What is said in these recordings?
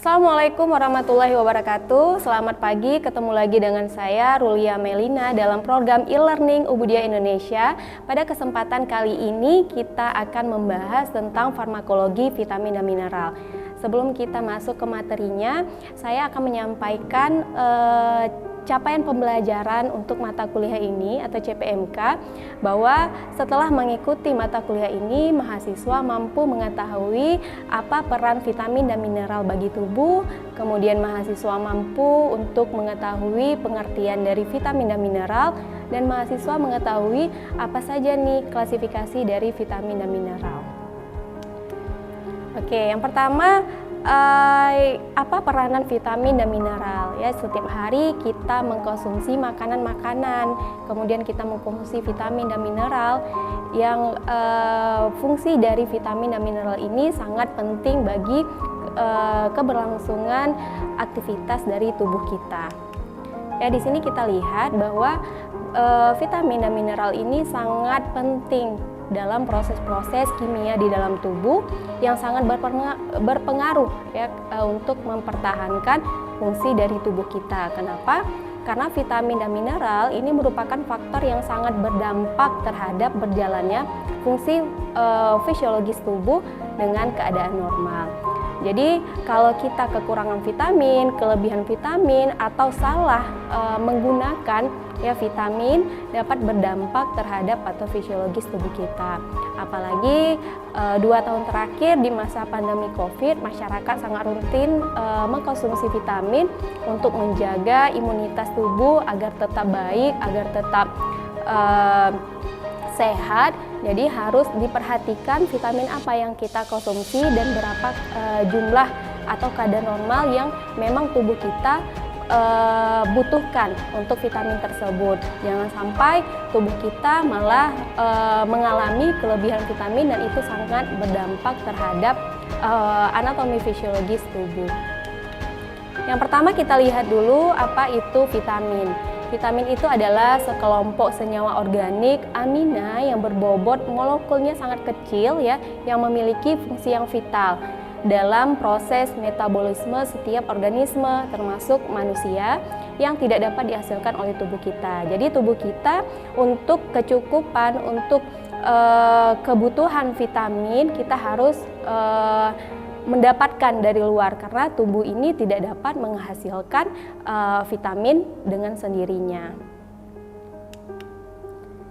Assalamualaikum warahmatullahi wabarakatuh. Selamat pagi, ketemu lagi dengan saya Rulia Melina dalam program e-learning Ubudiyah Indonesia. Pada kesempatan kali ini kita akan membahas tentang farmakologi vitamin dan mineral. Sebelum kita masuk ke materinya, saya akan menyampaikan capaian pembelajaran untuk mata kuliah ini atau CPMK, bahwa setelah mengikuti mata kuliah ini, mahasiswa mampu mengetahui apa peran vitamin dan mineral bagi tubuh, kemudian mahasiswa mampu untuk mengetahui pengertian dari vitamin dan mineral, dan mahasiswa mengetahui apa saja nih klasifikasi dari vitamin dan mineral. Oke, yang pertama, apa peranan vitamin dan mineral? Ya, setiap hari kita mengkonsumsi makanan-makanan, kemudian kita mengkonsumsi vitamin dan mineral. Yang fungsi dari vitamin dan mineral ini sangat penting bagi keberlangsungan aktivitas dari tubuh kita. Ya, di sini kita lihat bahwa vitamin dan mineral ini sangat penting dalam proses-proses kimia di dalam tubuh yang sangat berpengaruh ya untuk mempertahankan fungsi dari tubuh kita. Kenapa? Karena vitamin dan mineral ini merupakan faktor yang sangat berdampak terhadap berjalannya fungsi fisiologis tubuh dengan keadaan normal. Jadi kalau kita kekurangan vitamin, kelebihan vitamin, atau salah menggunakan ya vitamin, dapat berdampak terhadap patofisiologis tubuh kita. Apalagi 2 tahun terakhir di masa pandemi COVID, masyarakat sangat rutin mengkonsumsi vitamin untuk menjaga imunitas tubuh agar tetap baik, agar tetap sehat. Jadi harus diperhatikan vitamin apa yang kita konsumsi dan berapa jumlah atau kadar normal yang memang tubuh kita butuhkan untuk vitamin tersebut. Jangan sampai tubuh kita malah mengalami kelebihan vitamin dan itu sangat berdampak terhadap anatomi fisiologis tubuh. Yang pertama kita lihat dulu apa itu vitamin. Vitamin itu adalah sekelompok senyawa organik amina yang berbobot molekulnya sangat kecil ya, yang memiliki fungsi yang vital dalam proses metabolisme setiap organisme termasuk manusia yang tidak dapat dihasilkan oleh tubuh kita. Jadi tubuh kita untuk kecukupan, untuk kebutuhan vitamin kita harus mendapatkan dari luar karena tubuh ini tidak dapat menghasilkan vitamin dengan sendirinya.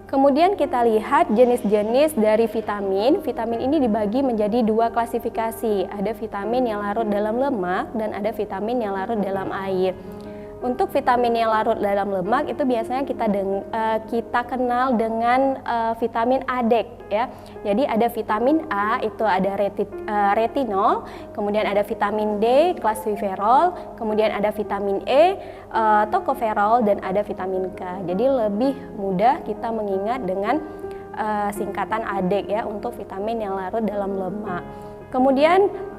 Kemudian kita lihat jenis-jenis dari vitamin. Vitamin ini dibagi menjadi 2 klasifikasi. Ada vitamin yang larut dalam lemak dan ada vitamin yang larut dalam air. Untuk vitamin yang larut dalam lemak itu biasanya kita kenal dengan vitamin ADEK ya. Jadi ada vitamin A itu ada retinol, kemudian ada vitamin D klasifferol, kemudian ada vitamin E tocoferol dan ada vitamin K. Jadi lebih mudah kita mengingat dengan singkatan ADEK ya untuk vitamin yang larut dalam lemak. Kemudian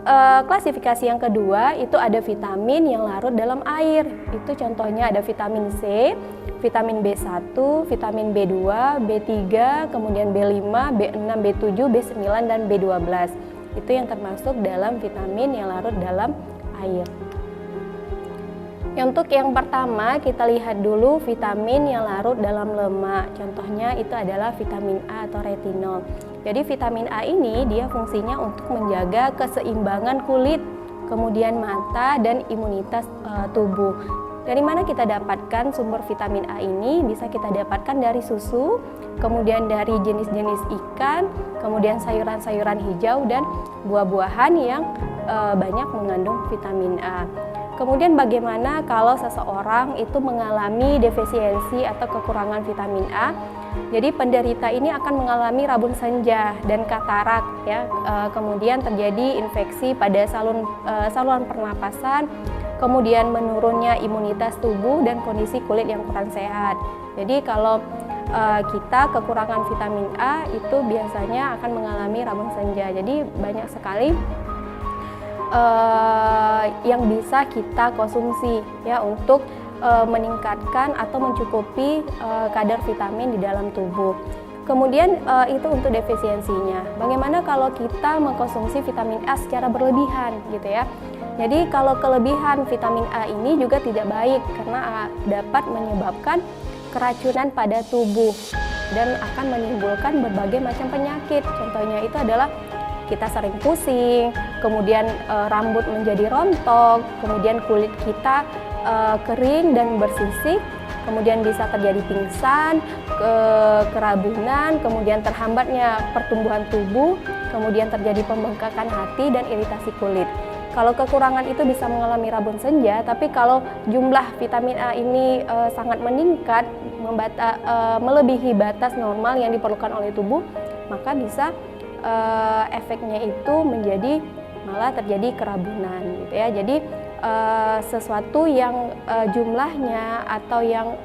klasifikasi yang kedua itu ada vitamin yang larut dalam air. Itu contohnya ada vitamin C, vitamin B1, vitamin B2, B3, kemudian B5, B6, B7, B9 dan B12. Itu yang termasuk dalam vitamin yang larut dalam air. Untuk yang pertama kita lihat dulu vitamin yang larut dalam lemak. Contohnya itu adalah vitamin A atau retinol. Jadi vitamin A ini dia fungsinya untuk menjaga keseimbangan kulit, kemudian mata dan imunitas tubuh. Dari mana kita dapatkan sumber vitamin A ini? Bisa kita dapatkan dari susu, kemudian dari jenis-jenis ikan, kemudian sayuran-sayuran hijau dan buah-buahan yang banyak mengandung vitamin A. Kemudian bagaimana kalau seseorang itu mengalami defisiensi atau kekurangan vitamin A? Jadi penderita ini akan mengalami rabun senja dan katarak ya. Kemudian terjadi infeksi pada saluran pernapasan, kemudian menurunnya imunitas tubuh dan kondisi kulit yang kurang sehat. Jadi kalau kita kekurangan vitamin A itu biasanya akan mengalami rabun senja. Jadi banyak sekali yang bisa kita konsumsi ya untuk meningkatkan atau mencukupi kadar vitamin di dalam tubuh. Kemudian itu untuk defisiensinya. Bagaimana kalau kita mengkonsumsi vitamin A secara berlebihan gitu ya. Jadi kalau kelebihan vitamin A ini juga tidak baik karena dapat menyebabkan keracunan pada tubuh dan akan menimbulkan berbagai macam penyakit. Contohnya itu adalah kita sering pusing, kemudian rambut menjadi rontok, kemudian kulit kita kering dan bersisik, kemudian bisa terjadi pingsan, kerabunan, kemudian terhambatnya pertumbuhan tubuh, kemudian terjadi pembengkakan hati dan iritasi kulit. Kalau kekurangan itu bisa mengalami rabun senja, tapi kalau jumlah vitamin A ini sangat meningkat, melebihi batas normal yang diperlukan oleh tubuh, maka bisa efeknya itu menjadi malah terjadi kerabunan gitu ya. Jadi sesuatu yang jumlahnya atau yang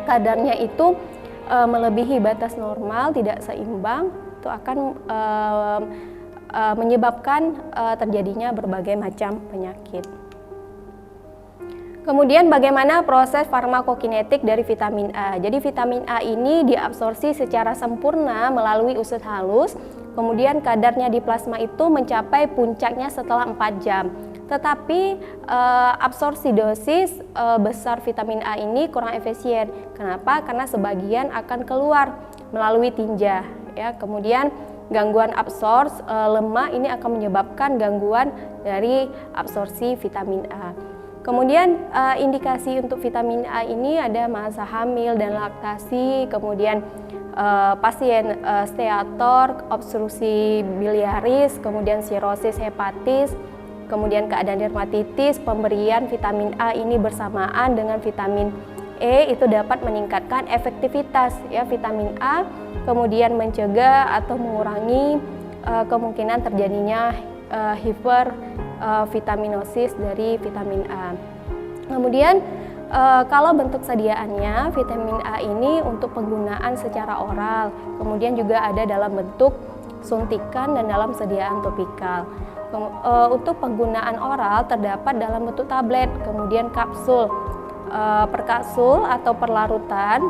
kadarnya itu melebihi batas normal, tidak seimbang, itu akan menyebabkan terjadinya berbagai macam penyakit. Kemudian bagaimana proses farmakokinetik dari vitamin A? Jadi vitamin A ini diabsorpsi secara sempurna melalui usus halus, kemudian kadarnya di plasma itu mencapai puncaknya setelah 4 jam. Tetapi absorpsi dosis besar vitamin A ini kurang efisien. Kenapa? Karena sebagian akan keluar melalui tinja. Ya, kemudian gangguan absorpsi lemak ini akan menyebabkan gangguan dari absorpsi vitamin A. Kemudian indikasi untuk vitamin A ini ada masa hamil dan laktasi, kemudian pasien steator, obstruksi biliaris, kemudian sirosis hepatis, kemudian keadaan dermatitis. Pemberian vitamin A ini bersamaan dengan vitamin E itu dapat meningkatkan efektivitas ya vitamin A, kemudian mencegah atau mengurangi kemungkinan terjadinya hipervitaminosis dari vitamin A. Kemudian kalau bentuk sediaannya, vitamin A ini untuk penggunaan secara oral, kemudian juga ada dalam bentuk suntikan dan dalam sediaan topikal. Untuk penggunaan oral terdapat dalam bentuk tablet, kemudian kapsul. Per kapsul atau perlarutan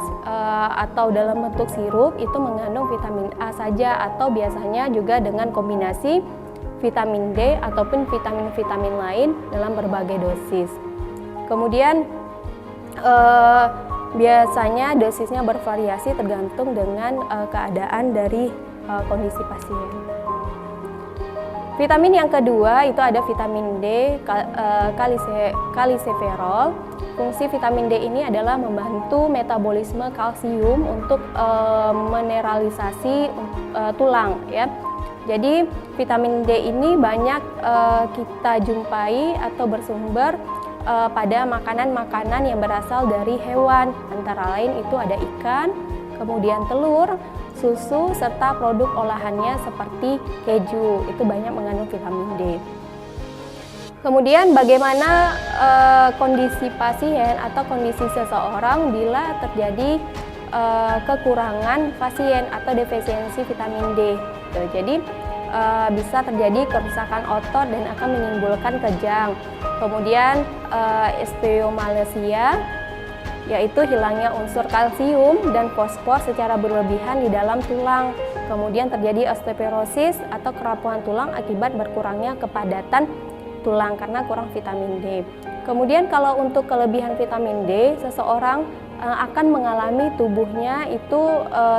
atau dalam bentuk sirup itu mengandung vitamin A saja, atau biasanya juga dengan kombinasi vitamin D ataupun vitamin-vitamin lain dalam berbagai dosis. Kemudian biasanya dosisnya bervariasi tergantung dengan keadaan dari kondisi pasien. Vitamin yang kedua itu ada vitamin D, kaliseferol. Fungsi vitamin D ini adalah membantu metabolisme kalsium untuk mineralisasi tulang ya. Jadi vitamin D ini banyak kita jumpai atau bersumber pada makanan-makanan yang berasal dari hewan, antara lain itu ada ikan, kemudian telur, susu, serta produk olahannya seperti keju, itu banyak mengandung vitamin D. Kemudian bagaimana kondisi pasien atau kondisi seseorang bila terjadi kekurangan pasien atau defisiensi vitamin D. Jadi bisa terjadi kerusakan otot dan akan menimbulkan kejang. Kemudian osteomalacia, yaitu hilangnya unsur kalsium dan fosfor secara berlebihan di dalam tulang. Kemudian terjadi osteoporosis atau kerapuhan tulang akibat berkurangnya kepadatan tulang karena kurang vitamin D. Kemudian kalau untuk kelebihan vitamin D, seseorang akan mengalami tubuhnya itu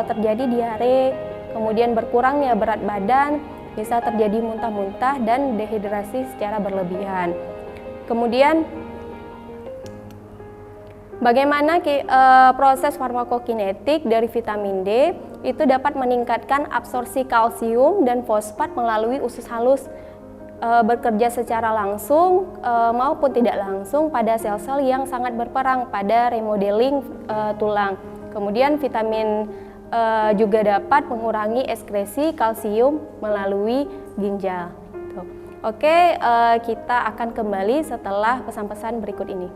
terjadi diare, kemudian berkurangnya berat badan, bisa terjadi muntah-muntah dan dehidrasi secara berlebihan. Kemudian bagaimana proses farmakokinetik dari vitamin D itu dapat meningkatkan absorpsi kalsium dan fosfat melalui usus halus, bekerja secara langsung maupun tidak langsung pada sel-sel yang sangat berperang pada remodeling tulang. Kemudian vitamin juga dapat mengurangi ekskresi kalsium melalui ginjal. Oke, kita akan kembali setelah pesan-pesan berikut ini.